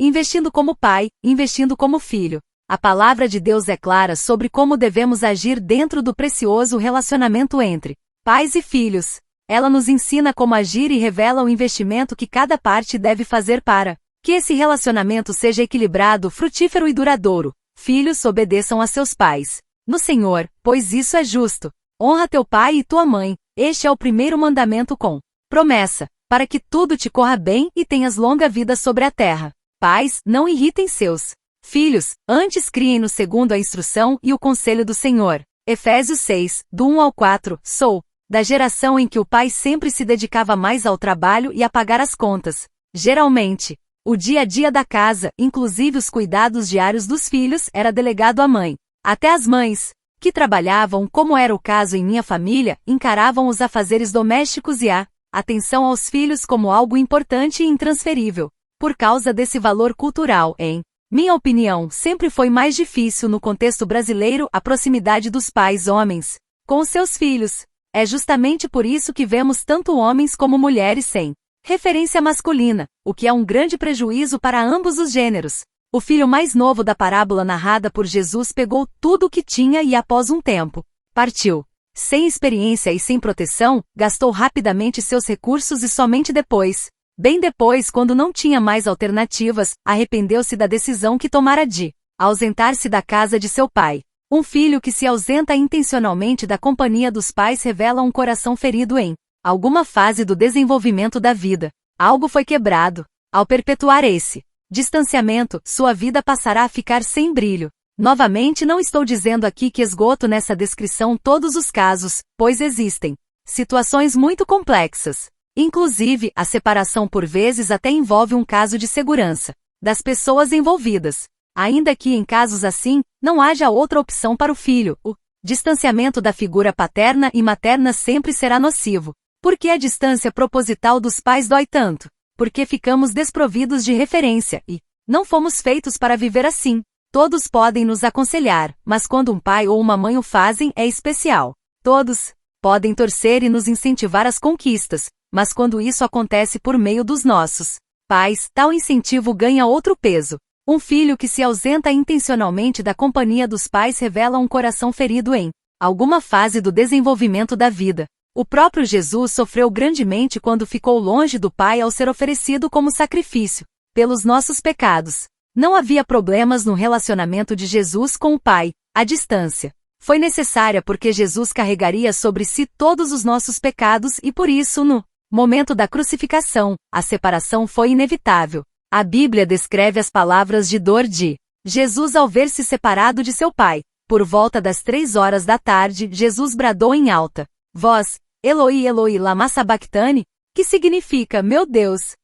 investindo como pai, investindo como filho. A palavra de Deus é clara sobre como devemos agir dentro do precioso relacionamento entre pais e filhos. Ela nos ensina como agir e revela o investimento que cada parte deve fazer para que esse relacionamento seja equilibrado, frutífero e duradouro. Filhos, obedeçam a seus pais no Senhor, pois isso é justo. Honra teu pai e tua mãe. Este é o primeiro mandamento com promessa, para que tudo te corra bem e tenhas longa vida sobre a terra. Pais, não irritem seus filhos, antes criem-no segundo a instrução e o conselho do Senhor. Efésios 6, do 1 ao 4. Sou da geração em que o pai sempre se dedicava mais ao trabalho e a pagar as contas. Geralmente, o dia a dia da casa, inclusive os cuidados diários dos filhos, era delegado à mãe. Até as mães, que trabalhavam, como era o caso em minha família, encaravam os afazeres domésticos e a atenção aos filhos como algo importante e intransferível. Por causa desse valor cultural, em minha opinião, sempre foi mais difícil no contexto brasileiro a proximidade dos pais homens com os seus filhos. É justamente por isso que vemos tanto homens como mulheres sem referência masculina, o que é um grande prejuízo para ambos os gêneros. O filho mais novo da parábola narrada por Jesus pegou tudo o que tinha e após um tempo, partiu. Sem experiência e sem proteção, gastou rapidamente seus recursos e somente depois, bem depois, quando não tinha mais alternativas, arrependeu-se da decisão que tomara de ausentar-se da casa de seu pai. Um filho que se ausenta intencionalmente da companhia dos pais revela um coração ferido em alguma fase do desenvolvimento da vida. Algo foi quebrado. Ao perpetuar esse distanciamento, sua vida passará a ficar sem brilho. Novamente, não estou dizendo aqui que esgoto nessa descrição todos os casos, pois existem situações muito complexas. Inclusive, a separação por vezes até envolve um caso de segurança das pessoas envolvidas. Ainda que em casos assim, não haja outra opção para o filho, o distanciamento da figura paterna e materna sempre será nocivo. Por que a distância proposital dos pais dói tanto? Porque ficamos desprovidos de referência e não fomos feitos para viver assim. Todos podem nos aconselhar, mas quando um pai ou uma mãe o fazem é especial. Todos podem torcer e nos incentivar às conquistas, mas quando isso acontece por meio dos nossos pais, tal incentivo ganha outro peso. Um filho que se ausenta intencionalmente da companhia dos pais revela um coração ferido em alguma fase do desenvolvimento da vida. O próprio Jesus sofreu grandemente quando ficou longe do Pai ao ser oferecido como sacrifício pelos nossos pecados. Não havia problemas no relacionamento de Jesus com o Pai. A distância foi necessária porque Jesus carregaria sobre si todos os nossos pecados e por isso, no momento da crucificação, a separação foi inevitável. A Bíblia descreve as palavras de dor de Jesus ao ver-se separado de seu Pai. Por volta das 3 horas da tarde, Jesus bradou em alta voz: Eloi, Eloi, lama sabachthani, que significa: meu Deus,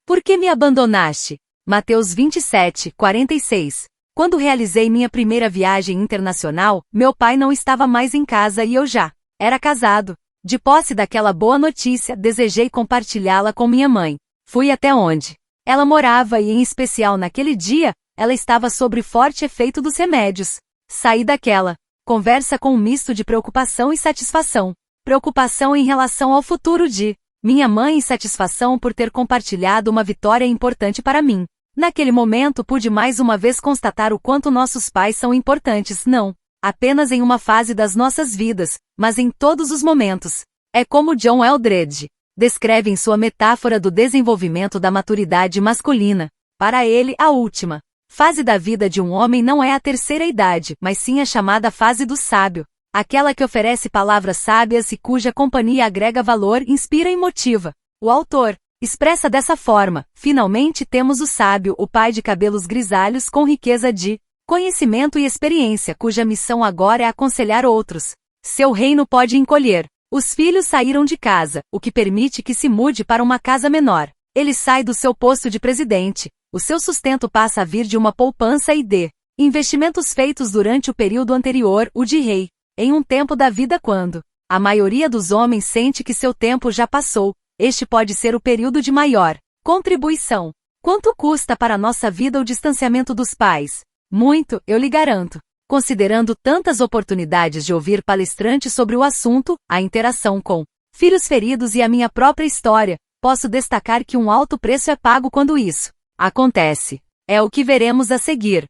por que me abandonaste? Mateus 27, 46. Quando realizei minha primeira viagem internacional, meu pai não estava mais em casa e eu já era casado. De posse daquela boa notícia, desejei compartilhá-la com minha mãe. Fui até onde ela morava e, em especial naquele dia, ela estava sob forte efeito dos remédios. Saí daquela conversa com um misto de preocupação e satisfação. Preocupação em relação ao futuro de minha mãe e satisfação por ter compartilhado uma vitória importante para mim. Naquele momento pude mais uma vez constatar o quanto nossos pais são importantes, não apenas em uma fase das nossas vidas, mas em todos os momentos. É como John Eldredge descreve em sua metáfora do desenvolvimento da maturidade masculina. Para ele, a última fase da vida de um homem não é a terceira idade, mas sim a chamada fase do sábio. Aquela que oferece palavras sábias e cuja companhia agrega valor, inspira e motiva. O autor expressa dessa forma: finalmente temos o sábio, o pai de cabelos grisalhos com riqueza de conhecimento e experiência, cuja missão agora é aconselhar outros. Seu reino pode encolher. Os filhos saíram de casa, o que permite que se mude para uma casa menor. Ele sai do seu posto de presidente. O seu sustento passa a vir de uma poupança e de investimentos feitos durante o período anterior, o de rei. Em um tempo da vida quando a maioria dos homens sente que seu tempo já passou, este pode ser o período de maior contribuição. Quanto custa para a nossa vida o distanciamento dos pais? Muito, eu lhe garanto. Considerando tantas oportunidades de ouvir palestrantes sobre o assunto, a interação com filhos feridos e a minha própria história, posso destacar que um alto preço é pago quando isso Acontece. É o que veremos a seguir.